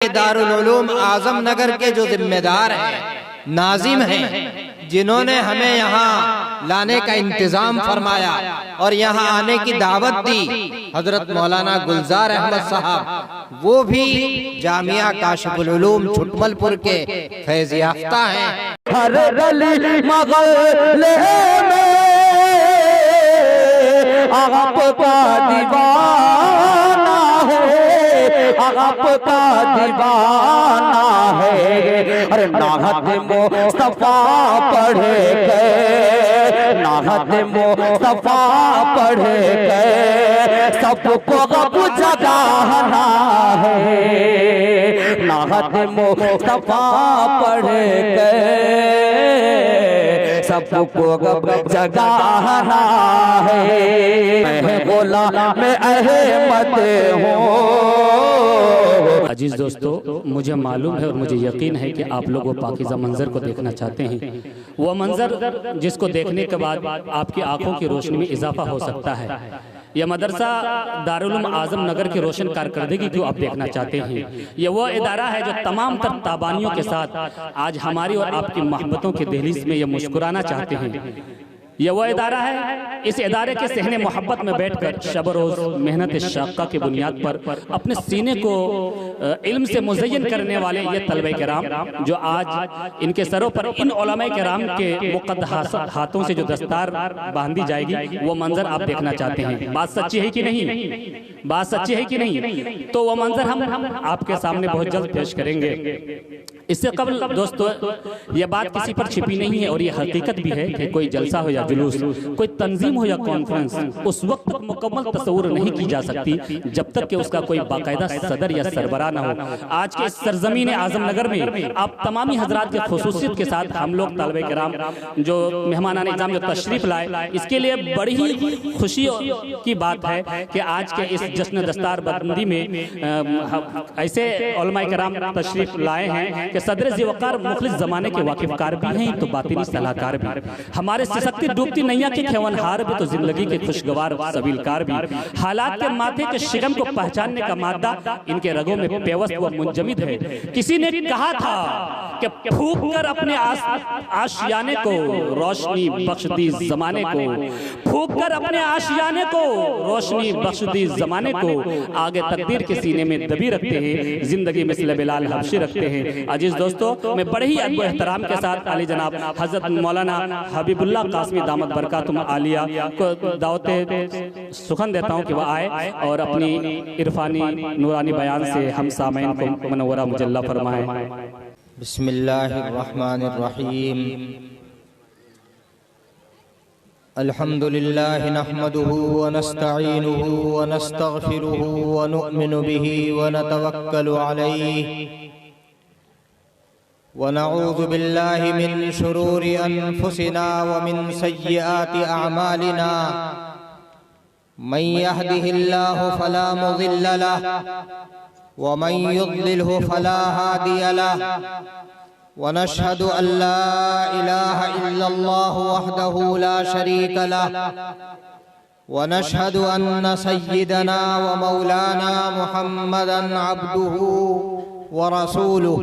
دارالعلوم اعظم نگر کے جو ذمہ دار ہیں، ناظم ہیں، جنہوں نے ہمیں یہاں لانے کا انتظام فرمایا اور یہاں آنے کی دعوت دی، حضرت مولانا گلزار احمد صاحب، وہ بھی جامعہ کاشف العلوم چھٹمل پور کے فیض یافتہ ہیں۔ ہر گلی محلے میں آپ کا دیوانہ ہے، آپ کا دیوانہ ہے۔ ارے نعت مصطفیٰ پڑھ کے، نعت مصطفیٰ پڑھ کے سب کو غم جگانا ہے، نعت مصطفیٰ پڑھ کے سب کو غم جگانا ہے۔ میں غلام احمد ہوں۔ عزیز دوستو، مجھے معلوم ہے اور مجھے یقین ہے کہ آپ لوگ وہ پاکیزہ منظر کو دیکھنا چاہتے ہیں، وہ منظر جس کو دیکھنے کے بعد آپ کی آنکھوں کی روشنی میں اضافہ ہو سکتا ہے۔ یہ مدرسہ دارالعلوم اعظم نگر کی روشن کارکردگی کو آپ دیکھنا چاہتے ہیں۔ یہ وہ ادارہ ہے جو تمام تر تابانیوں کے ساتھ آج ہماری اور آپ کی محبتوں کے دہلیز میں یہ مسکرانا چاہتے ہیں۔ یہ وہ ادارہ ہے، اس ادارے کے صحن محبت میں بیٹھ کر شب و روز محنت شاقہ کی بنیاد پر اپنے سینے کو علم سے مزین کرنے والے یہ طلبہ کرام، جو آج ان کے سروں پر ان علماء کرام کے مقدس ہاتھوں سے جو دستار باندھی جائے گی، وہ منظر آپ دیکھنا چاہتے ہیں۔ بات سچی ہے کہ نہیں؟ بات سچی ہے کہ نہیں؟ تو وہ منظر ہم آپ کے سامنے بہت جلد پیش کریں گے۔ اس سے قبل دوستو، یہ بات کسی پر چھپی نہیں ہے اور یہ حقیقت بھی ہے کہ کوئی جلسہ ہو یا جلوس، کوئی تنظیم ہو یا کانفرنس، اس وقت تک مکمل تصور نہیں کی جا سکتی جب تک کہ اس کا کوئی باقاعدہ صدر یا سربراہ نہ ہو۔ آج کے اس سرزمین اعظم نگر میں آپ تمامی حضرات کے خصوصیت کے ساتھ ہم لوگ طالب کرام جو مہمانان نظام جو تشریف لائے، اس کے لیے بڑی ہی خوشی کی بات ہے کہ آج کے اس جشن دستار بندی میں ایسے علماء کرام تشریف لائے ہیں کہ صدر ذی وقار مخلص زمانے کے واقف کار بھی ہیں تو باطنی صلاح کار بھی، ہمارے سسکتی ڈوبتی نیا کے کھیونہار بھی تو زندگی کے خوشگوار سبیل کار بھی، حالات کے ماتھے کے شگم کو پہچاننے کا مادہ ان کے رگوں میں پیوست و منجمد ہے۔ کسی نے کہا تھا کہ پھونک کر اپنے آشیانے کو روشنی بخش دی زمانے کو، پھونک کر اپنے آشیانے کو روشنی بخش دی زمانے کو، آگے تقدیر کے سینے میں دبی رکھتے ہیں، زندگی مثل بلال حبشی رکھتے ہیں۔ عزیز دوستو، میں بڑے ہی ادب و احترام کے ساتھ علی جناب حضرت مولانا حبیب اللہ قاسمی دامت برکاتہم عالیہ کو دعوت سخن دیتا ہوں کہ وہ آئے اور اپنی عرفانی نورانی بیان سے ہم سامعین کو منورہ مجلہ فرمائیں۔ بسم اللہ الرحمن الرحیم۔ الحمدللہ نحمده ونستعینه ونستغفره ونؤمن به ونتوکل علیہ ونعوذ باللہ من شرور انفسنا ومن سیئات اعمالنا، من يهده الله فلا مضل له ومن يضلله فلا هادي له، ونشهد ان لا اله الا الله وحده لا شريك له، ونشهد ان سيدنا ومولانا محمدا عبده ورسوله۔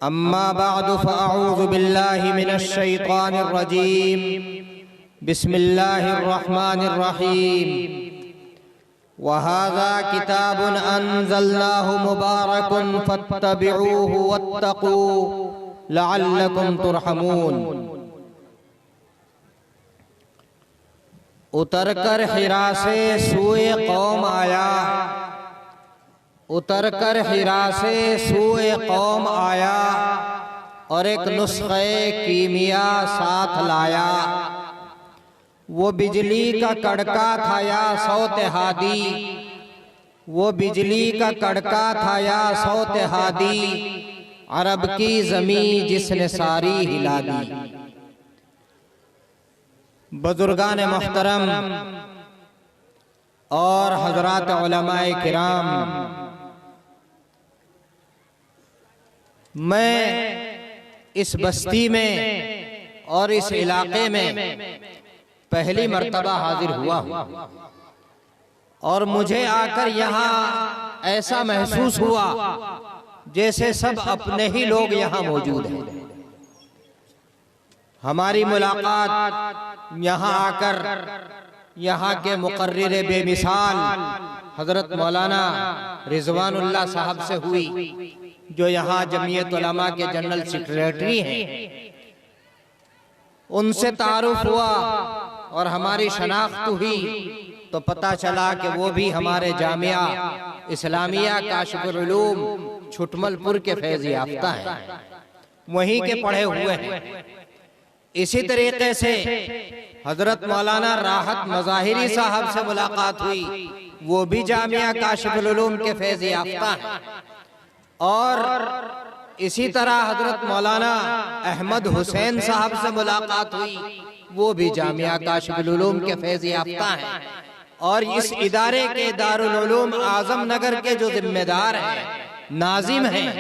اما بعد فاعوذ باللہ من الشیطان الرجیم، بسم اللہ الرحمن الرحیم۔ وَهَذَا كِتَابٌ أَنزَلْنَاهُ مُبَارَكٌ فَاتَّبِعُوهُ وَاتَّقُوا لَعَلَّكُمْ تُرْحَمُونَ۔ اتر کر حرا سے سوئے قوم آیا، اتر کر حرا سے سوئے قوم آیا، اور ایک نسخہ کیمیا ساتھ لایا۔ وہ بجلی کا کڑکا تھا یا صوت ہادی، وہ بجلی کا کڑکا تھا یا صوت ہادی، عرب کی زمین جس نے ساری ہلا دی۔ بزرگان محترم اور حضرات علماء کرام، میں اس بستی میں اور اس علاقے میں پہلی مرتبہ حاضر ہوا ہوں، اور مجھے آ کر یہاں ایسا محسوس ہوا جیسے سب اپنے ہی لوگ یہاں موجود ہیں۔ ہماری ملاقات یہاں آ کر یہاں کے مقرر بے مثال حضرت مولانا رضوان اللہ صاحب سے ہوئی، جو یہاں جمعیت علماء کے جنرل سیکریٹری ہیں۔ ان سے تعارف ہوا اور ہماری شناخت ہوئی تو پتہ چلا کہ وہ بھی ہمارے جامعہ اسلامیہ کاشف العلوم چھٹمل پور کے فیض یافتہ ہیں، وہیں کے پڑھے ہوئے ہیں۔ اسی طریقے سے حضرت مولانا راحت مظاہری صاحب سے ملاقات ہوئی، وہ بھی جامعہ کاشف العلوم کے فیض یافتہ ہیں۔ اور اسی طرح حضرت مولانا احمد حسین صاحب سے ملاقات ہوئی، وہ بھی جامعہ کاشف العلوم کے فیض یافتہ ہیں۔ اور اس ادارے کے دارالعلوم اعظم نگر کے جو ذمہ دار ہیں، ناظم ہیں،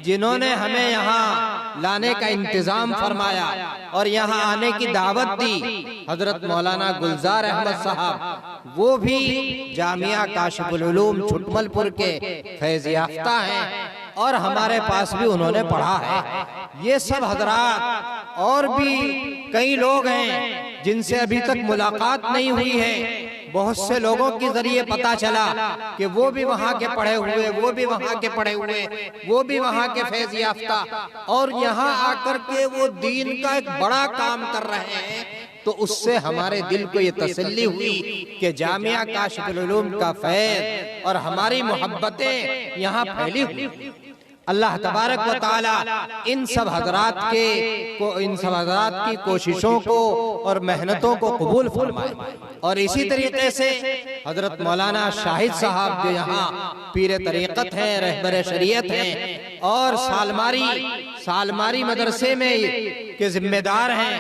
جنہوں نے ہمیں یہاں لانے کا انتظام فرمایا اور یہاں آنے کی دعوت دی، حضرت مولانا گلزار احمد صاحب، وہ بھی جامعہ کاشف العلوم چھٹمل پور کے فیض یافتہ ہیں اور ہمارے پاس بھی انہوں نے پڑھا ہے۔ یہ سب حضرات اور بھی کئی لوگ ہیں جن سے ابھی تک ملاقات نہیں ہوئی ہے، بہت سے لوگوں کے ذریعے پتا چلا کہ وہ بھی وہاں کے پڑھے ہوئے، وہ بھی وہاں کے پڑھے ہوئے، وہ بھی وہاں کے فیض یافتہ، اور یہاں آ کر کے وہ دین کا ایک بڑا کام کر رہے ہیں۔ تو اس سے ہمارے دل کو یہ تسلی ہوئی کہ جامعہ کاشف العلوم کا فیض اور ہماری محبتیں یہاں پھیلی ہوئی۔ اللہ تبارک و تعالی ان سب حضرات کی کوششوں کو اور محنتوں کو قبول فرمائے۔ اور اسی طریقے سے حضرت مولانا شاہد صاحب جو یہاں پیر طریقت ہیں، رہبر شریعت ہیں اور سالماری مدرسے میں کے ذمہ دار ہیں،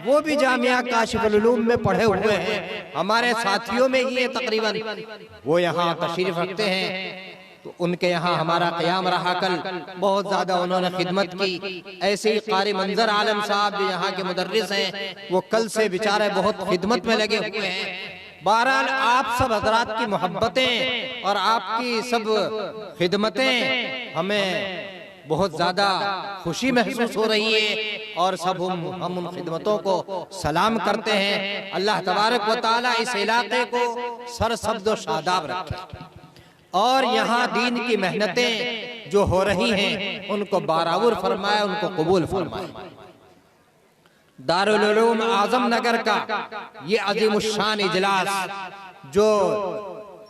وہ بھی جامعہ کاشف العلوم میں پڑھے ہوئے ہیں، ہمارے ساتھیوں میں ہی تقریباً وہ یہاں تشریف رکھتے ہیں۔ تو ان کے یہاں ہمارا قیام رہا، کل بہت زیادہ انہوں نے خدمت کی۔ ایسے ہی قاری منظر عالم صاحب جو یہاں کے مدرس ہیں، وہ کل سے بیچارے بہت خدمت میں لگے ہوئے ہیں۔ بہرحال آپ سب حضرات کی محبتیں اور آپ کی سب خدمتیں ہمیں بہت زیادہ خوشی محسوس ہو رہی ہے، اور سب ہم ان خدمتوں کو سلام کرتے ہیں۔ اللہ تبارک و تعالی اس علاقے کو سرسبز و شاداب رکھے، اور یہاں دین کی محنتیں جو ہو رہی ہیں ان کو بارآور فرمائے، ان کو قبول فرمائے۔ دارالعلوم اعظم نگر کا یہ عظیم الشان اجلاس جو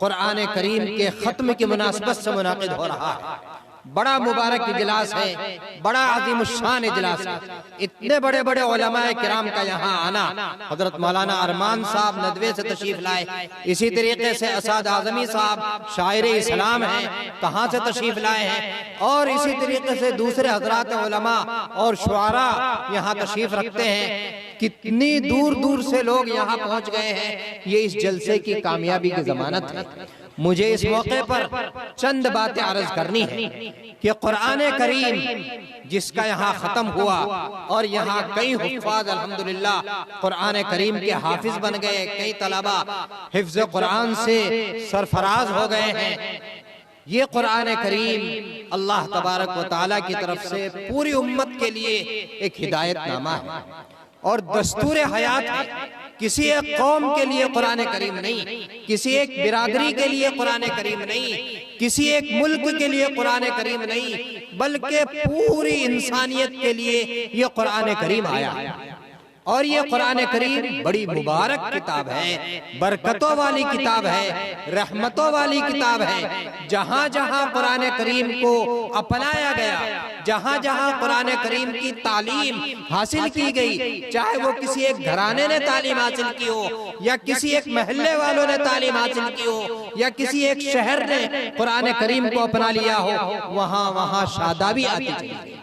قرآن کریم کے ختم کی مناسبت سے منعقد ہو رہا ہے، بڑا مبارک اجلاس ہے، بڑا عظیم الشان اجلاس ہے۔ اتنے بڑے بڑے علماء کرام کا یہاں آنا، حضرت مولانا ارمان صاحب ندوے سے تشریف لائے، اسی طریقے سے اسعد اعظمی صاحب شاعر اسلام ہیں، کہاں سے تشریف لائے ہیں، اور اسی طریقے سے دوسرے حضرات علماء اور شعراء یہاں تشریف رکھتے ہیں۔ کتنی دور دور سے لوگ یہاں پہنچ گئے ہیں، یہ اس جلسے کی کامیابی کی ضمانت ہے۔ مجھے اس موقع پر چند باتیں عرض کرنی ہے کہ قرآن کریم جس کا یہاں ختم ہوا، اور یہاں کئی حفاظ الحمدللہ قرآن کریم کے حافظ بن گئے، کئی طلبہ حفظ قرآن سے سرفراز ہو گئے ہیں۔ یہ قرآن کریم اللہ تبارک و تعالیٰ کی طرف سے پوری امت کے لیے ایک ہدایت نامہ ہے اور دستور حیات ہے۔ کسی ایک قوم کے لیے قرآن کریم نہیں، کسی ایک برادری کے لیے قرآن کریم نہیں، کسی ایک ملک کے لیے قرآن کریم نہیں، بلکہ پوری انسانیت کے لیے یہ قرآن کریم آیا۔ اور یہ قرآن کریم بڑی مبارک کتاب ہے، برکتوں والی کتاب ہے، رحمتوں والی کتاب ہے۔ جہاں جہاں قرآن کریم کو اپنایا گیا، جہاں جہاں قرآن کریم کی تعلیم حاصل کی گئی، چاہے وہ کسی ایک گھرانے نے تعلیم حاصل کی ہو، یا کسی ایک محلے والوں نے تعلیم حاصل کی ہو، یا کسی ایک شہر نے قرآن کریم کو اپنا لیا ہو، وہاں وہاں شادابی آتی چلی گئی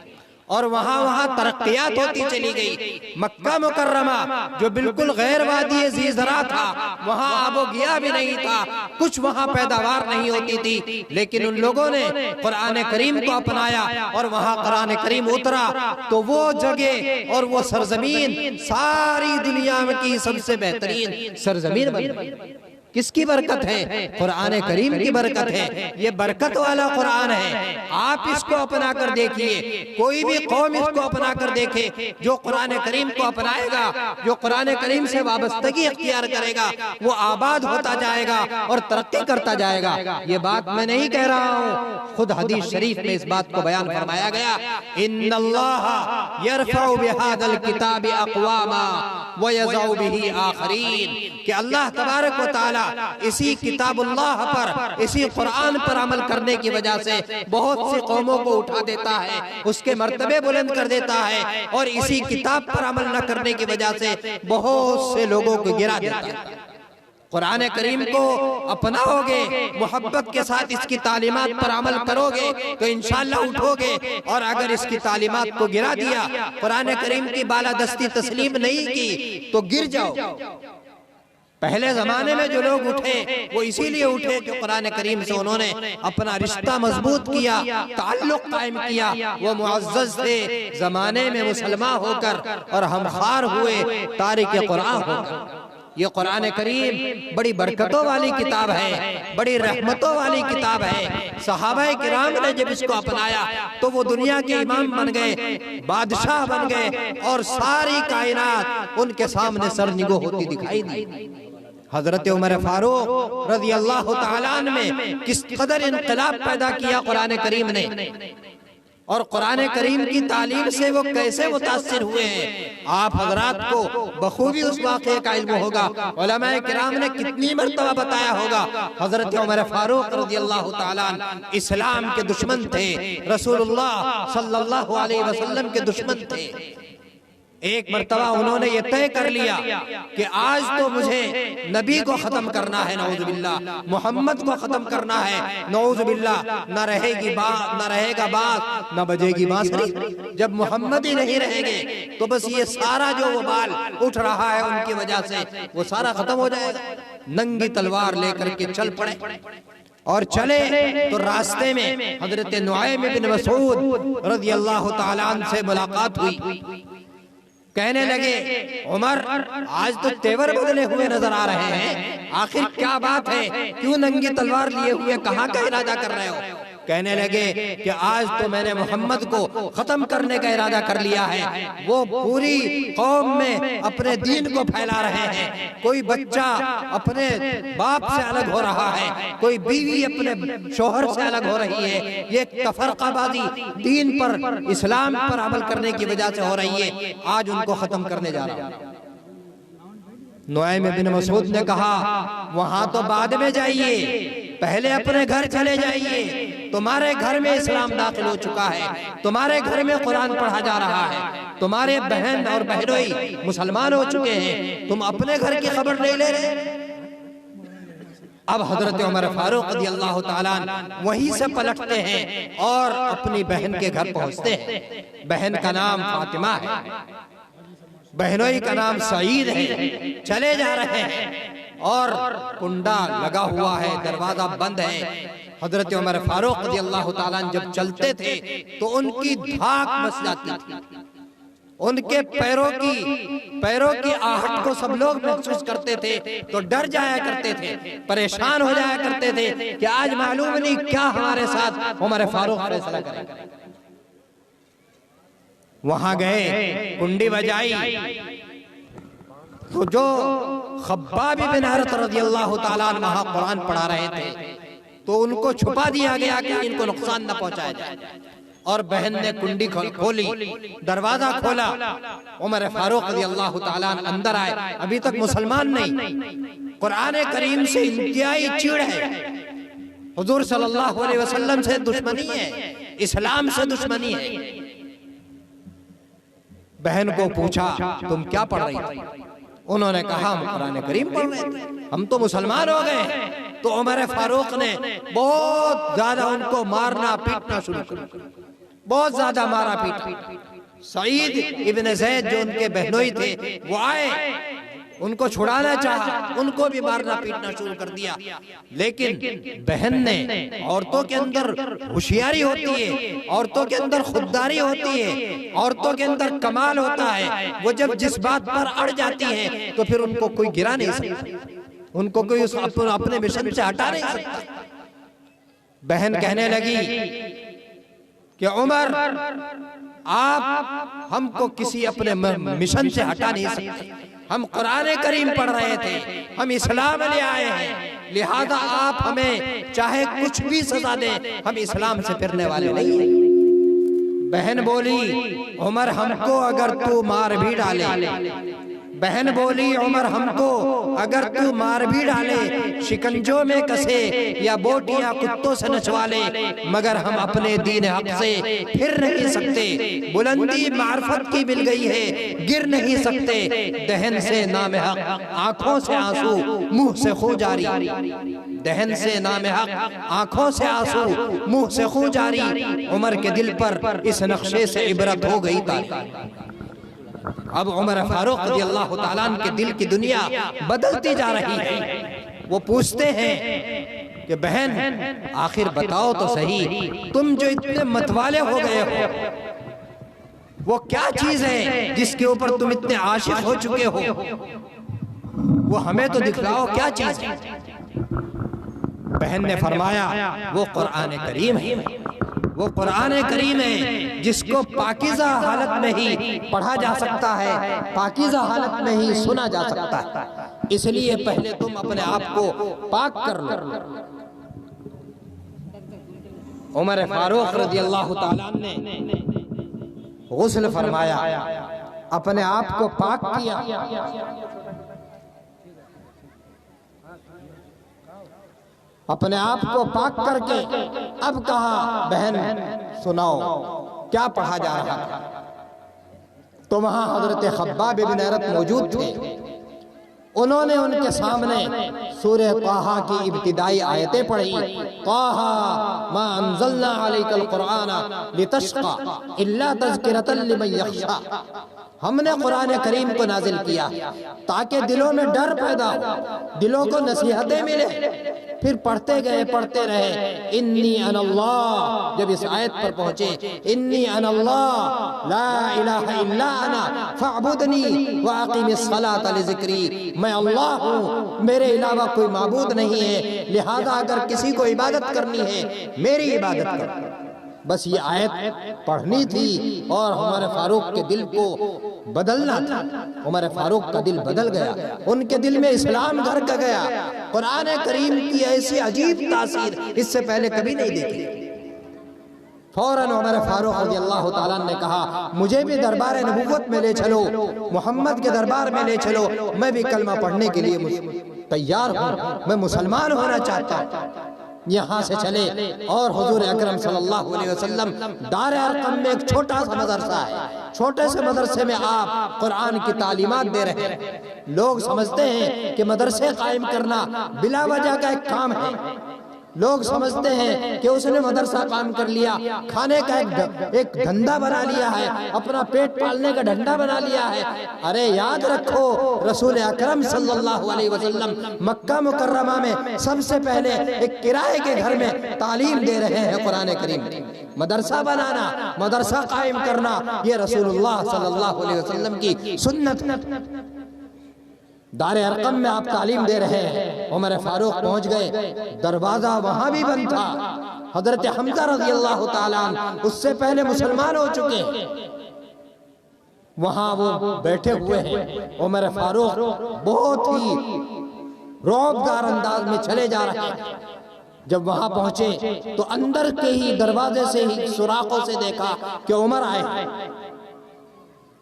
اور وہاں وہاں ترقیات ہوتی چلی گئی۔ مکہ مکرمہ جو بالکل غیر وادی زیزرا تھا، وہاں آب و گیا بھی نہیں تھا، کچھ وہاں پیداوار نہیں ہوتی تھی، لیکن ان لوگوں نے قرآن کریم کو اپنایا اور وہاں قرآن کریم اترا تو وہ جگہ اور وہ سرزمین ساری دنیا کی سب سے بہترین سرزمین بن گئی۔ کس کی برکت ہے؟ قرآن کریم کی برکت ہے۔ یہ برکت والا قرآن ہے، آپ اس کو اپنا کر دیکھیے۔ کوئی بھی قوم اس کو اپنا کر دیکھے، جو قرآن کریم کو اپنائے گا، جو قرآن کریم سے وابستگی اختیار کرے گا، وہ آباد ہوتا جائے گا اور ترقی کرتا جائے گا۔ یہ بات میں نہیں کہہ رہا ہوں، خود حدیث شریف میں اس بات کو بیان فرمایا گیا، ان اللہ یرفع بہذا الکتاب اقواما ویضع بہ آخرین، کہ اللہ تبارک و تعالی اسی کتاب اللہ پر، اسی قرآن پر عمل کرنے کی وجہ سے بہت سی قوموں کو اٹھا دیتا ہے، اس کے مرتبے بلند کر دیتا ہے، اور اسی کتاب پر عمل نہ کرنے کی وجہ سے بہت سے لوگوں کو گرا دیتا ہے۔ قرآن کریم کو اپناؤ گے، محبت کے ساتھ اس کی تعلیمات پر عمل کرو گے تو انشاءاللہ اٹھو گے، اور اگر اس کی تعلیمات کو گرا دیا، قرآن کریم کی بالادستی تسلیم نہیں کی تو گر جاؤ۔ پہلے زمانے میں جو لوگ اٹھے وہ اسی لیے اٹھے کہ قرآن کریم سے انہوں نے اپنا رشتہ مضبوط کیا، تعلق قائم کیا، وہ معزز تھے زمانے میں مسلمان ہو کر، اور ہم خار ہوئے تارک قرآن ہو کر۔ یہ قرآن کریم بڑی برکتوں والی کتاب ہے، بڑی رحمتوں والی کتاب ہے۔ صحابہ کرام نے جب اس کو اپنایا تو وہ دنیا کے امام بن گئے، بادشاہ بن گئے، اور ساری کائنات ان کے سامنے سر نگو ہوتی دکھائی دی۔ حضرت عمر فاروق رضی اللہ تعالیٰ عنہ میں کس قدر انقلاب پیدا کیا قرآن کریم نے، اور قرآن کریم کی تعلیم سے وہ کیسے متاثر ہوئے ہیں، آپ حضرات کو بخوبی اس واقعے کا علم ہوگا۔ علماء کرام نے کتنی مرتبہ بتایا ہوگا، حضرت عمر فاروق رضی اللہ تعالیٰ عنہ اسلام کے دشمن تھے، رسول اللہ صلی اللہ علیہ وسلم کے دشمن تھے۔ ایک مرتبہ انہوں نے یہ طے کر لیا کہ آج تو مجھے نبی کو ختم کرنا ہے، نعوذ باللہ، محمد کو ختم کرنا ہے، نعوذ باللہ، نہ رہے گا بات، نہ بجے گی بانسری۔ جب محمد ہی نہیں رہیں گے تو بس یہ سارا جو وبال اٹھ رہا ہے ان کی وجہ سے وہ سارا ختم ہو جائے گا۔ ننگی تلوار لے کر کے چل پڑے، اور چلے تو راستے میں حضرت نعیم بن مسعود رضی اللہ تعالیٰ عنہ سے ملاقات ہوئی۔ کہنے لگے، عمر آج تو تیور بدلے ہوئے نظر آ رہے ہیں، آخر کیا بات ہے، کیوں ننگی تلوار لیے ہوئے کہاں کا ارادہ کر رہے ہو؟ کہنے لگے کہ آج تو میں نے محمد کو ختم کرنے کا ارادہ کر لیا ہے، وہ پوری قوم میں اپنے دین کو پھیلا رہے ہیں، کوئی بچہ اپنے باپ سے الگ ہو رہا ہے، کوئی بیوی اپنے شوہر سے الگ ہو رہی ہے، یہ تفرقہ بازی دین پر، اسلام پر عمل کرنے کی وجہ سے ہو رہی ہے، آج ان کو ختم کرنے جا رہا ہوں۔ نعیم بن مسعود نے کہا، وہاں تو بعد میں جائیے، پہلے اپنے گھر چلے جائیے، تمہارے گھر میں اسلام داخل ہو چکا ہے، تمہارے گھر میں قرآن پڑھا جا رہا ہے، تمہارے بہن اور بہنوئی مسلمان ہو چکے ہیں، تم اپنے گھر کی خبر نہیں لے رہے۔ اب حضرت عمر فاروق رضی اللہ تعالیٰ عنہ وہیں سے پلٹتے ہیں اور اپنی بہن کے گھر پہنچتے ہیں۔ بہن کا نام فاطمہ ہے، بہنوئی کا نام سعید ہے۔ چلے جا رہے ہیں اور کنڈا لگا ہوا ہے، دروازہ بند ہے۔ حضرت عمر فاروق رضی اللہ تعالیٰ عنہ جب چلتے تھے تو ان کی دھاک بس جاتی تھی، ان کے پیروں کی آہٹ کو سب لوگ محسوس کرتے تھے تو ڈر جایا کرتے تھے، پریشان ہو جایا کرتے تھے کہ آج معلوم نہیں کیا ہمارے ساتھ عمر فاروق فیصلہ کرے گا۔ وہاں گئے، کنڈی بجائی تو جو خباب بن ارت رضی اللہ تعالیٰ عنہ وہاں قرآن پڑھا رہے تھے تو ان کو چھپا دیا گیا کہ ان کو نقصان نہ پہنچایا جائے، اور بہن نے کنڈی کھولی، دروازہ کھولا، عمر فاروق رضی اللہ تعالیٰ عنہ اندر آئے، ابھی تک مسلمان نہیں، قرآن کریم سے انتہائی چڑ ہے، حضور صلی اللہ علیہ وسلم سے دشمنی ہے، اسلام سے دشمنی ہے۔ بہن کو پوچھا، تم کیا پڑھ رہی تھی؟ انہوں نے کہا، ہم قرآن کریم پڑھ رہے تھے، ہم تو مسلمان ہو گئے۔ تو عمر فاروق نے بہت زیادہ ان کو مارنا پیٹنا شروع کیا، بہت زیادہ مارا پیٹا۔ سعید ابن زید جو ان کے بہنوئی تھے وہ آئے، ان کو چھڑانا چاہا، ان کو بھی مارنا پیٹنا شروع کر دیا، لیکن بہن نے، عورتوں کے اندر ہوشیاری ہوتی ہے، عورتوں کے اندر خودداری ہوتی ہے، عورتوں کے اندر کمال ہوتا ہے، وہ جب جس بات پر اڑ جاتی ہیں تو پھر ان کو کوئی گرا نہیں سکتا۔ ان کو کوئی اپنے مشن سے ہٹا نہیں سکتا۔ بہن کہنے لگی کہ عمر آپ ہم کو کسی اپنے مشن سے ہٹا نہیں سکتے، ہم قرآن کریم پڑھ رہے تھے، ہم اسلام لے آئے ہیں، لہذا آپ ہمیں چاہے کچھ بھی سزا دیں، ہم اسلام سے پھرنے والے نہیں ہیں۔ بہن بولی عمر ہم کو اگر تو مار بھی ڈالے، بہن بولی عمر ہم کو اگر تو مار بھی ڈالے، شکنجوں میں کسے یا بوٹیاں کتوں سے نچوا لے، مگر ہم اپنے دین حق سے پھر نہیں سکتے۔ بلندی معرفت کی مل گئی ہے، گر نہیں سکتے۔ دہن سے نام حق، آنکھوں سے آنسو، منہ سے خون جاری۔ دہن سے نام حق، آنکھوں سے آنسو، منہ سے خون جاری۔ عمر کے دل پر اس نقشے سے عبرت ہو گئی تاریخ۔ اب عمر فاروق رضی اللہ تعالیٰ عنہ کے دل کی دنیا بدلتی جا رہی ہے۔ وہ پوچھتے ہیں کہ بہن آخر بتاؤ تو صحیح، تم جو اتنے متوالے ہو گئے ہو، وہ کیا چیز ہے جس کے اوپر تم اتنے عاشق ہو چکے ہو؟ وہ ہمیں تو دکھلاؤ، کیا چیز ہے؟ بہن نے فرمایا وہ قرآن کریم ہے، وہ قرآن کریم ہے جس کو پاکیزہ حالت میں ہی پڑھا جا سکتا ہے، پاکیزہ حالت میں ہی سنا جا سکتا ہے، اس لیے پہلے تم اپنے آپ کو پاک کر لو۔ عمر فاروق رضی اللہ تعالیٰ نے غسل فرمایا، اپنے آپ کو پاک کیا، اپنے آپ کو پاک کر کے اب کہا بہن سناؤ کیا پڑھا جا رہا تھا؟ تو وہاں حضرت خباب بن ارت موجود تھے، انہوں نے ان کے سامنے سورہ طٰہٰ کی ابتدائی آیتیں پڑھی۔ طٰہٰ ما انزلنا علیک القرآن لتشقى الا تذکرۃ لمن یخشیٰ، ہم نے قرآن کریم کو نازل کیا تاکہ دلوں میں ڈر پیدا ہو، دلوں کو نصیحتیں ملے۔ پھر پڑھتے گئے، پڑھتے رہے، انی انا اللہ، جب اس آیت پر پہنچے انی انا اللہ لا الہ الا انا فاعبدنی واقم الصلاۃ لذکری، میں اللہ ہوں، میرے علاوہ کوئی معبود نہیں ہے، لہذا اگر کسی کو عبادت کرنی ہے میری عبادت کرو۔ بس یہ آیت پڑھنی تھی اور عمر فاروق کے دل کو بدلنا تھا۔ عمر فاروق کا دل بدل گیا، ان کے دل میں اسلام گھر کا گیا۔ قرآن کریم کی ایسی عجیب تاثیر اس سے پہلے کبھی نہیں دیکھی۔ فوراً عمر فاروق رضی اللہ تعالیٰ نے کہا مجھے بھی دربار نبوت میں لے چلو، محمد کے دربار میں لے چلو، میں بھی کلمہ پڑھنے کے لیے تیار ہوں، میں مسلمان ہونا چاہتا ہوں۔ یہاں سے چلے اور حضور اکرم صلی اللہ علیہ وسلم دار ارقم میں ایک چھوٹا سا مدرسہ ہے، چھوٹے سے مدرسے میں آپ قرآن کی تعلیمات دے رہے ہیں۔ لوگ سمجھتے ہیں کہ مدرسے قائم کرنا بلا وجہ کا ایک کام ہے، لوگ سمجھتے ہیں کہ اس نے مدرسہ قائم کر لیا، کھانے کا ایک دھندا بنا لیا ہے، اپنا پیٹ پالنے کا ڈھنڈا بنا لیا ہے۔ ارے یاد رکھو رسول اکرم صلی اللہ علیہ وسلم مکہ مکرمہ میں سب سے پہلے ایک کرائے کے گھر میں تعلیم دے رہے ہیں قرآن کریم۔ مدرسہ بنانا، مدرسہ قائم کرنا، یہ رسول اللہ صلی اللہ علیہ وسلم کی سنت۔ دار ارقم میں آپ تعلیم دے رہے ہیں، عمر فاروق پہنچ گئے، دروازہ وہاں بھی بند تھا۔ حضرت حمزہ رضی اللہ تعالیٰ عنہ اس سے پہلے مسلمان ہو چکے ہیں، وہاں وہ بیٹھے ہوئے ہیں۔ عمر فاروق بہت ہی رعبدار انداز میں چلے جا رہے ہیں۔ جب وہاں پہنچے تو اندر کے ہی دروازے سے ہی سوراخوں سے دیکھا کہ عمر آئے ہیں،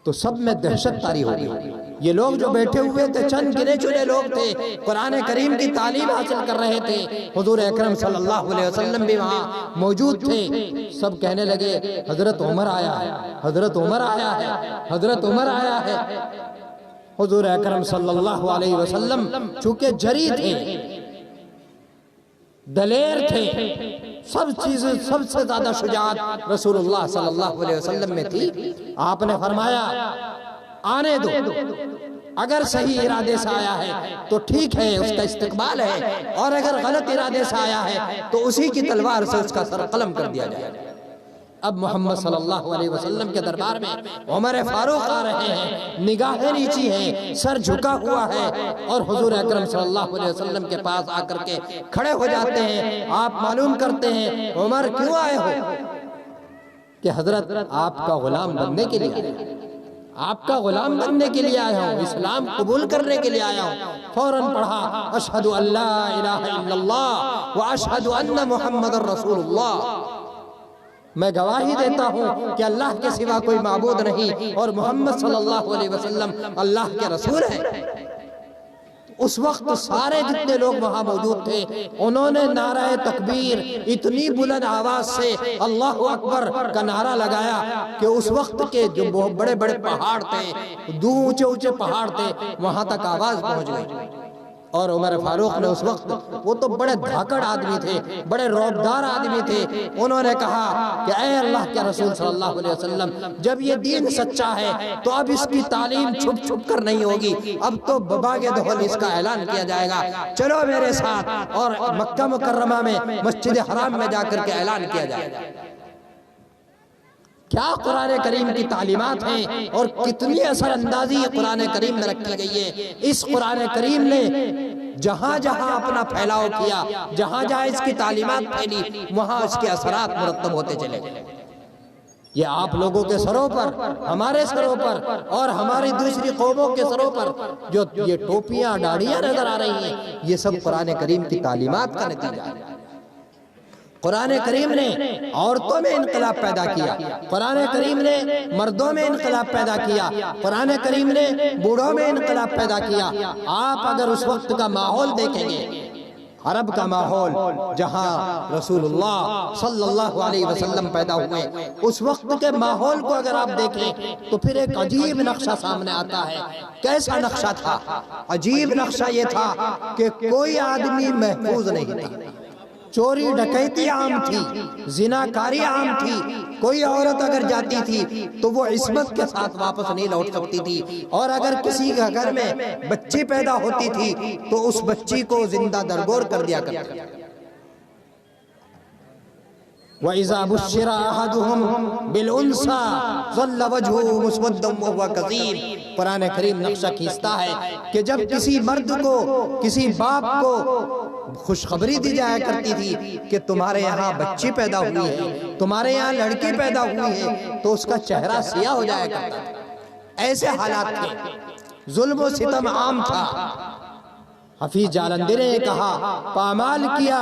تو سب میں دہشت طاری ہو گئی۔ یہ لوگ جو بیٹھے ہوئے تھے چند گنے چنے لوگ تھے، قرآن کریم کی تعلیم حاصل کر رہے تھے، حضور اکرم صلی اللہ علیہ وسلم بھی وہاں موجود تھے۔ سب کہنے لگے حضرت عمر آیا ہے، حضرت عمر آیا ہے، حضرت عمر آیا ہے۔ حضور اکرم صلی اللہ علیہ وسلم چونکہ جری تھے، دلیر تھے، سب چیزیں سب سے زیادہ شجاعت رسول اللہ صلی اللہ علیہ وسلم میں تھی۔ آپ نے فرمایا آنے دو، اگر صحیح ارادے سے آیا ہے تو ٹھیک ہے، اس کا استقبال ہے، اور اگر غلط ارادے سے آیا ہے تو اسی کی تلوار سے اس کا سر قلم کر دیا جائے۔ اب محمد صلی اللہ علیہ وسلم کے دربار میں عمر فاروق آ رہے ہیں، نگاہیں نیچی ہیں، سر جھکا ہوا ہے، اور حضور اکرم صلی اللہ علیہ وسلم کے پاس آ کر کے کھڑے ہو جاتے ہیں۔ آپ معلوم کرتے ہیں عمر کیوں آئے ہو؟ کہ حضرت آپ کا غلام بننے کے لیے آیا ہوں، آپ کا غلام بننے کے لیے آیا ہوں، اسلام قبول کرنے کے لیے آیا ہوں۔ فوراً پڑھا اشہد ان لا الہ الا اللہ واشہد ان محمد رسول اللہ، میں گواہی دیتا ہوں کہ اللہ کے سوا کوئی معبود نہیں اور محمد صلی اللہ علیہ وسلم اللہ کے رسول ہیں۔ اس وقت سارے جتنے لوگ وہاں موجود تھے انہوں نے نعرہ تکبیر اتنی بلند آواز سے اللہ اکبر کا نعرہ لگایا کہ اس وقت کے جو بہت بڑے بڑے پہاڑ تھے، دو اونچے اونچے پہاڑ تھے، وہاں تک آواز پہنچ گئی۔ اور عمر فاروق نے اس وقت، وہ تو بڑے دھاکڑ آدمی تھے، بڑے روبدار آدمی تھے، انہوں نے کہا کہ اے اللہ کے رسول صلی اللہ علیہ وسلم، جب یہ دین سچا ہے تو اب اس کی تعلیم چھپ چھپ کر نہیں ہوگی، اب تو بباغ دہل اس کا اعلان کیا جائے گا، چلو میرے ساتھ اور مکہ مکرمہ میں مسجد حرام میں جا کر کے اعلان کیا جائے گا۔ کیا قرآن کریم کی تعلیمات ہیں اور کتنی اثر اندازی قرآن کریم میں رکھی گئی ہے۔ اس قرآن کریم نے جہاں جہاں اپنا پھیلاؤ کیا، جہاں جہاں اس کی تعلیمات پھیلی، وہاں اس کے اثرات مرتب ہوتے چلے گئے۔ یہ آپ لوگوں کے سروں پر، ہمارے سروں پر اور ہماری دوسری قوموں کے سروں پر جو یہ ٹوپیاں داڑھیاں نظر آ رہی ہیں، یہ سب قرآن کریم کی تعلیمات کا نتیجہ ہے۔ قرآن کریم نے عورتوں میں انقلاب پیدا کیا، قرآن کریم نے مردوں میں انقلاب پیدا کیا، قرآن کریم نے بوڑھوں میں انقلاب پیدا کیا۔ آپ اگر اس وقت کا ماحول دیکھیں گے، عرب کا ماحول جہاں رسول اللہ صلی اللہ علیہ وسلم پیدا ہوئے، اس وقت کے ماحول کو اگر آپ دیکھیں تو پھر ایک عجیب نقشہ سامنے آتا ہے۔ کیسا نقشہ تھا؟ عجیب نقشہ یہ تھا کہ کوئی آدمی محفوظ نہیں تھا، چوری ڈکیتی عام تھی، زناکاری عام تھی، کوئی عورت اگر جاتی تھی تو وہ عصمت کے ساتھ واپس نہیں لوٹ سکتی تھی، اور اگر کسی کے گھر میں بچی پیدا ہوتی تھی تو اس بچی کو زندہ درگور کر دیا کرتے تھے۔ وَإِذَا بُشِّرَ أَحَدُهُمْ بِالْأُنْثَىٰ ظَلَّ وَجْهُهُ مُسْوَدًّا وَهُوَ كَظِيمٌ۔ قرآن کریم نقشہ کھینچتا ہے کہ جب کسی مرد کو، کسی باپ کو خوشخبری دی جایا کرتی تھی کہ تمہارے یہاں بچی پیدا ہوئی ہے، تمہارے یہاں لڑکی پیدا ہوئی ہے، تو اس کا چہرہ سیاہ ہو جایا کرتا تھا۔ ایسے حالات تھے، ظلم و ستم عام تھا۔ حفیظ جالندی نے یہ کہا، پامال کیا،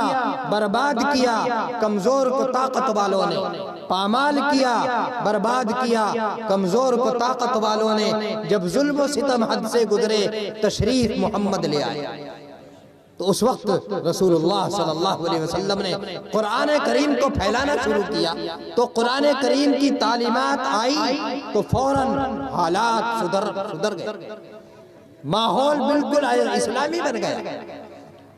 برباد کیا کمزور کو طاقت والوں نے، پامال کیا، برباد کیا کمزور کو طاقت والوں نے، جب ظلم و ستم حد سے گزرے تشریف محمد لے آئے۔ تو اس وقت رسول اللہ صلی اللہ علیہ وسلم نے قرآن کریم کو پھیلانا شروع کیا، تو قرآن کریم کی تعلیمات آئی تو فوراً حالات سدھر گئے، ماحول بالکل اسلامی بن گیا۔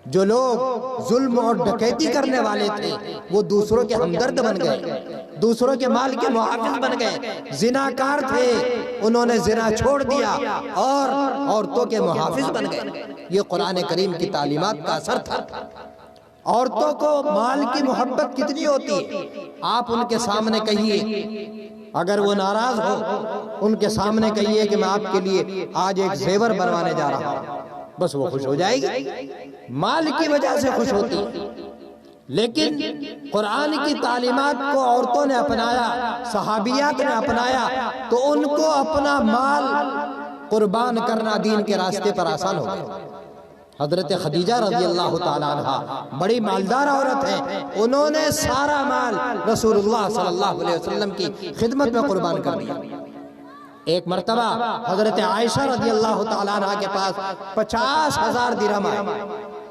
جو لوگ ظلم اور ڈکیتی کرنے والے تھے وہ دوسروں کے ہمدرد بن گئے، دوسروں کے مال کے محافظ بن گئے۔ زناکار تھے، انہوں نے زنا چھوڑ دیا اور عورتوں کے محافظ بن گئے۔ یہ قرآن کریم کی تعلیمات کا اثر تھا۔ عورتوں کو مال کی محبت کتنی ہوتی ہے، آپ ان کے سامنے کہیے، اگر وہ ناراض ہو ان کے سامنے کہیے کہ میں آپ کے لیے آج ایک زیور بنوانے جا رہا ہوں، بس وہ خوش ہو جائے گی، مال کی وجہ سے خوش ہوتی ہے۔ لیکن قرآن کی تعلیمات کو عورتوں نے اپنایا، صحابیات نے اپنایا، تو ان کو اپنا مال قربان کرنا دین کے راستے پر آسان ہو گیا۔ حضرت خدیجہ رضی اللہ تعالیٰ عنہ بڑی مالدار عورت ہیں، انہوں نے سارا مال رسول اللہ صلی اللہ علیہ وسلم کی خدمت میں قربان کر دیا۔ ایک مرتبہ حضرت عائشہ رضی اللہ تعالیٰ عنہ کے پاس 50,000 درہم آئے۔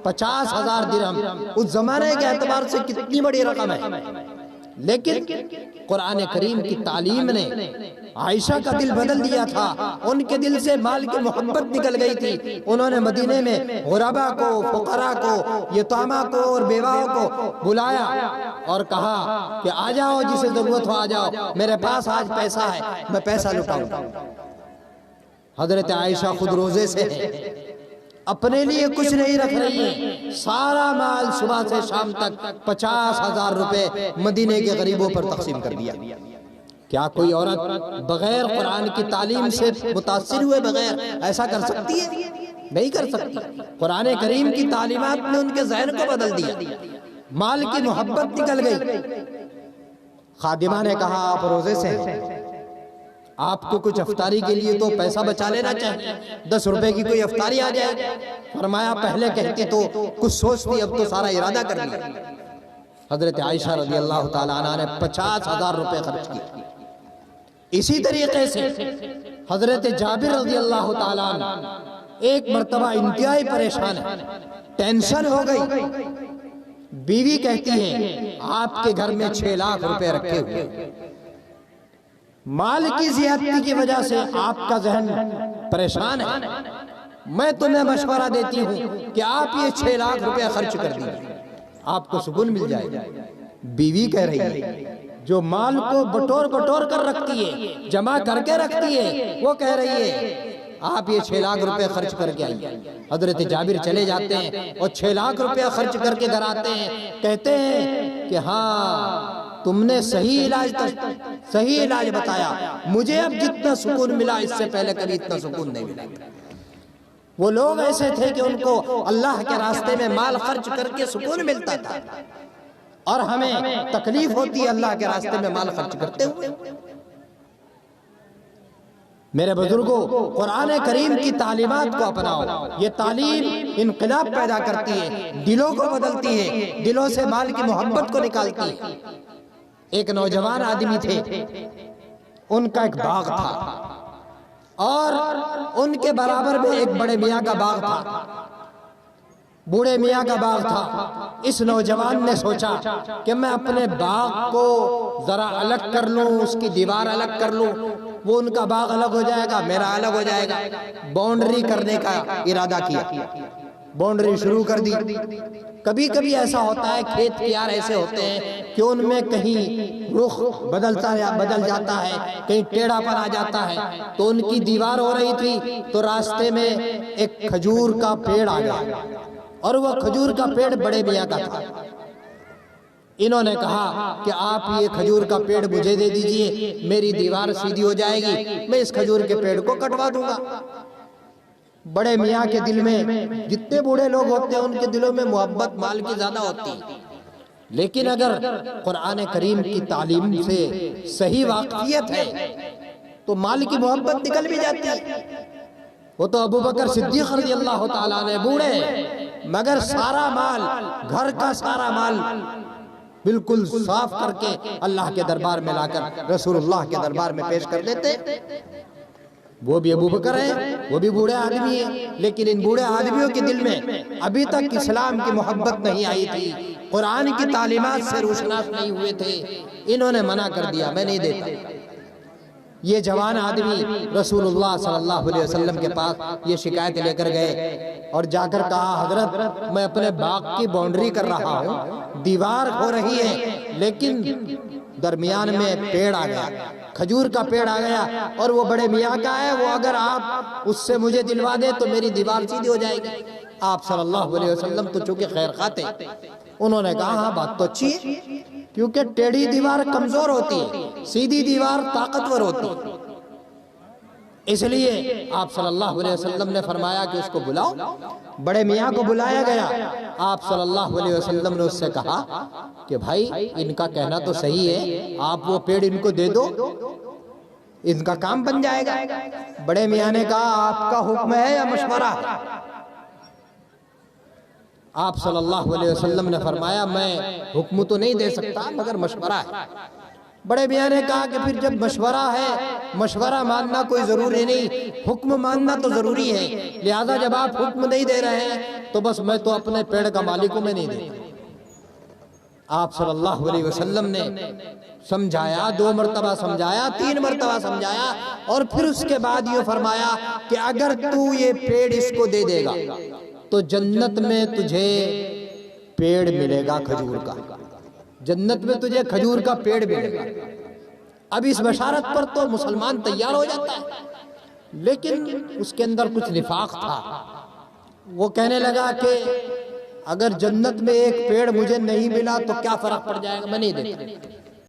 50,000 درہم اس زمانے کے اعتبار سے کتنی بڑی رقم ہے، لیکن قرآن کریم کی تعلیم نے عائشہ کا دل بدل دیا تھا، ان کے دل سے مال کی محبت نکل گئی تھی۔ انہوں نے مدینے میں غربا کو، فقراء کو، یتامہ کو اور بیواؤں کو بلایا اور کہا کہ آ جاؤ، جسے ضرورت ہو آ جاؤ، میرے پاس آج پیسہ ہے، میں پیسہ لٹاؤں۔ حضرت عائشہ خود روزے سے ہیں، اپنے لیے کچھ نہیں رکھ رہی ہیں، سارا مال صبح سے شام تک 50,000 روپے مدینے کے غریبوں پر تقسیم کر دیا۔ کیا کوئی عورت بغیر قرآن کی تعلیم سے متاثر ہوئے بغیر ایسا کر سکتی ہے؟ نہیں کر سکتی۔ قرآن کریم کی تعلیمات نے ان کے ذہن کو بدل دیا، مال کی محبت نکل گئی۔ خادمہ نے کہا آپ روزے سے ہیں، آپ کو کچھ افطاری کے لیے تو پیسہ بچا لینا چاہیے، 10 روپے کی کوئی افطاری آ جائے۔ فرمایا پہلے کہتی تو کچھ سوچتی، اب تو سارا ارادہ کر لیا۔ حضرت عائشہ رضی اللہ تعالیٰ عنہ نے 50,000 روپے خرچ کیے۔ اسی طریقے سے حضرت جابر رضی اللہ تعالیٰ عنہ ایک مرتبہ انتہائی پریشان ہے، ٹینشن ہو گئی۔ بیوی کہتی ہے آپ کے گھر میں 6 لاکھ روپے رکھے ہوئے، مال کی زیادتی کی وجہ سے آپ کا ذہن پریشان ہے، میں تمہیں مشورہ دیتی ہوں کہ آپ یہ 6 لاکھ روپے خرچ کر دیجیے، آپ کو سکون مل جائے گا۔ بیوی کہہ رہی ہے جو مال کو بٹور کر رکھتی ہے، جمع کر کے رکھتی ہے، وہ کہہ رہی ہے آپ یہ 6 لاکھ روپے خرچ کر کے آئیے۔ حضرت جابر چلے جاتے ہیں اور 6 لاکھ روپے خرچ کر کے گھر آتے ہیں، کہتے ہیں کہ ہاں تم نے صحیح علاج بتایا، مجھے اب جتنا سکون ملا اس سے پہلے کبھی اتنا سکون نہیں ملا۔ وہ لوگ ایسے تھے کہ ان کو اللہ کے راستے میں مال خرچ کر کے سکون ملتا تھا، اور ہمیں تکلیف ہوتی ہے اللہ کے راستے میں مال خرچ کرتے ہوئے۔ میرے بزرگوں، قرآن کریم کی تعلیمات کو اپناؤ، یہ تعلیم انقلاب پیدا کرتی ہے، دلوں کو بدلتی ہے، دلوں سے مال کی محبت کو نکالتی ہے۔ ایک نوجوان آدمی تھے، ان کا ایک باغ تھا، اور ان کے برابر میں ایک بڑے میاں کا باغ تھا، بوڑھے میاں کا باغ تھا۔ اس نوجوان نے سوچا کہ میں اپنے باغ کو ذرا الگ کر لوں، اس کی دیوار الگ کر لوں، وہ ان کا باغ الگ ہو جائے گا، میرا الگ ہو جائے گا۔ باؤنڈری کرنے کا ارادہ کیا، باؤنڈری شروع کر دی۔ کبھی کبھی ایسا ہوتا ہے، کھیت کیار ایسے ہوتے ہیں کہ ان میں کہیں رخ بدل جاتا ہے، کہیں ٹیڑھا پن آ جاتا ہے۔ تو ان کی دیوار ہو رہی تھی تو راستے میں ایک کھجور کا پیڑ آ گیا، اور وہ کھجور کا پیڑ بڑے میاں کا تھا۔ انہوں نے کہا کہ آپ یہ کھجور کا پیڑ مجھے دے دیجئے، میری دیوار سیدھی ہو جائے گی، میں اس کھجور کے پیڑ کو کٹوا دوں گا۔ بڑے میاں کے دل میں، جتنے بوڑھے لوگ ہوتے ہیں ان کے دلوں میں محبت مال کی زیادہ ہوتی ہے، لیکن اگر قرآن کریم کی تعلیم سے صحیح واقفیت ہے تو مال کی محبت نکل بھی جاتی ہے۔ وہ تو ابو بکر صدیق رضی اللہ تعالیٰ نے بوڑھے، مگر سارا مال، گھر کا سارا مال بالکل صاف کر کے اللہ کے دربار میں لا کر رسول اللہ کے دربار میں پیش کر دیتے۔ وہ بھی ابو بکر ہیں، وہ بھی بوڑھے آدمی ہیں، لیکن ان بوڑھے آدمیوں کے دل میں ابھی تک اسلام کی محبت نہیں آئی تھی، قرآن کی تعلیمات سے روشناس نہیں ہوئے تھے۔ انہوں نے منع کر دیا، میں نہیں دیتا۔ یہ جوان آدمی رسول اللہ صلی اللہ علیہ وسلم کے پاس یہ شکایت لے کر گئے اور جا کر کہا حضرت میں اپنے باغ کی باؤنڈری کر رہا ہوں، دیوار ہو رہی ہے، لیکن درمیان میں پیڑ آ گیا، کھجور کا پیڑ آ گیا، اور وہ بڑے میاں کا ہے، وہ اگر آپ اس سے مجھے دلوا دیں تو میری دیوار سیدھی ہو جائے گی۔ آپ صلی اللہ علیہ وسلم تو چونکہ خیر خواہ تھے، انہوں نے کہا ہاں بات تو اچھی ہے، کیونکہ ٹیڑھی دیوار کمزور ہوتی ہے، سیدھی دیوار طاقتور ہوتی ہے۔ اس لیے آپ صلی اللہ علیہ وسلم نے فرمایا کہ اس کو بلاؤ۔ بڑے میاں کو بلایا گیا، آپ صلی اللہ علیہ وسلم نے اس سے کہا کہ بھائی ان کا کہنا تو صحیح ہے، آپ وہ پیڑ ان کو دے دو، ان کا کام بن جائے گا۔ بڑے میاں نے کہا آپ کا حکم ہے یا مشورہ ہے؟ آپ صلی اللہ علیہ وسلم نے فرمایا میں حکم تو نہیں دے سکتا مگر مشورہ ہے۔ بڑے میاں نے کہا کہ پھر جب مشورہ ہے، مشورہ ماننا کوئی ضروری نہیں، حکم ماننا تو ضروری ہے، لہذا جب آپ حکم نہیں دے رہے ہیں تو بس میں تو اپنے پیڑ کا مالک ہوں، میں نہیں دیتا۔ آپ صلی اللہ علیہ وسلم نے سمجھایا، 2 مرتبہ سمجھایا، 3 مرتبہ سمجھایا، اور پھر اس کے بعد یہ فرمایا کہ اگر تو یہ پیڑ اس کو دے دے گا تو جنت میں تجھے پیڑ ملے گا کھجور کا، جنت میں تجھے کھجور کا پیڑ ملے گا۔ اب اس بشارت پر تو مسلمان تیار ہو جاتا ہے، لیکن اس کے اندر کچھ نفاق تھا۔ وہ کہنے لگا کہ اگر جنت میں ایک پیڑ مجھے نہیں ملا تو کیا فرق پڑ جائے گا، میں نہیں دیتا۔